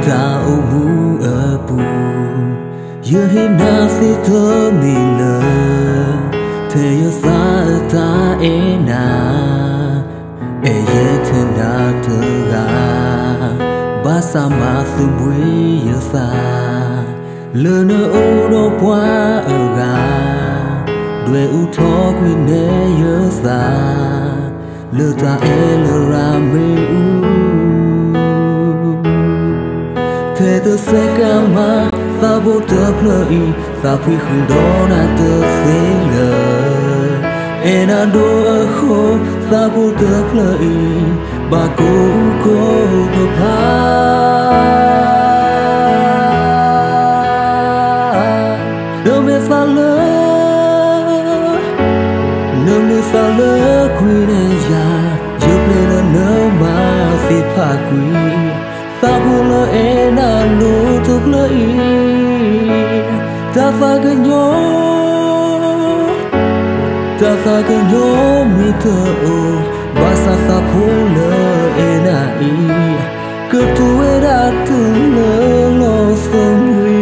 ta ô mu ở bù yêu hi na si thơ mi lơ thế yêu xa ta e na e ye thế na thơ ga ba sa ma su bui yêu xa lơ nơ ô đô qua ở ga đuê u thọ quy nê yêu xa lơ ta e lơ ra mê u thế tớ sẽ ca mà ta vô tớ plei ta phi không đó na tớ sẽ lờ e na đô ở khô ta vô tớ plei bà cô phá nơ mê xa lơ quy nê ya giúp lên là nơ mà phi phá quy ta buồn lỡ e na nụ thuộc lỡ ý ta pha cái nhớ mi thơ ô ba sa sa phô lỡ e na ý cứ tu e đã từng lỡ lo sớm huy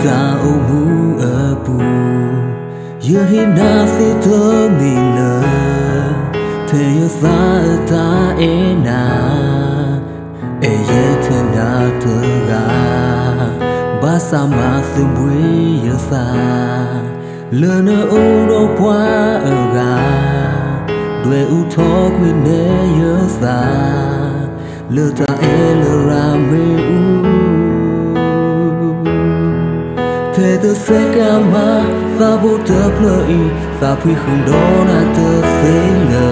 ta ô mu ở bù yêu hi na si thơ mi lơ thế yêu xa ta e na e ye thế na thơ ga ba sa ma su bui yêu xa lơ nơ ô đô qua ở ga đuê u thọ quy nê yêu xa lơ ta e lơ ra mê u thế tớ sẽ ca mà ta vô tớ plei ta phi không đó na tớ sẽ lờ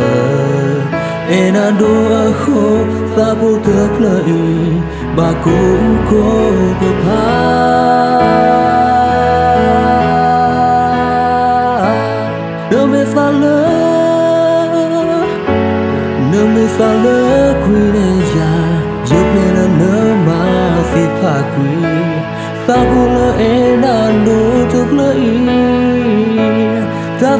e na đô ở khô ta vô tớ plei bà cô phá nơ mê xa lơ quy nê ya giúp lên là nơ mà phi phá quy ta buồn lỡ e na nụ thuộc lỡ ý ta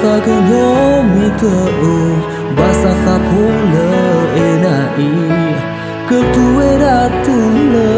pha cái nhớ mi thơ ô ba sa sa phô lỡ e na ý cứ tu e đã từng lỡ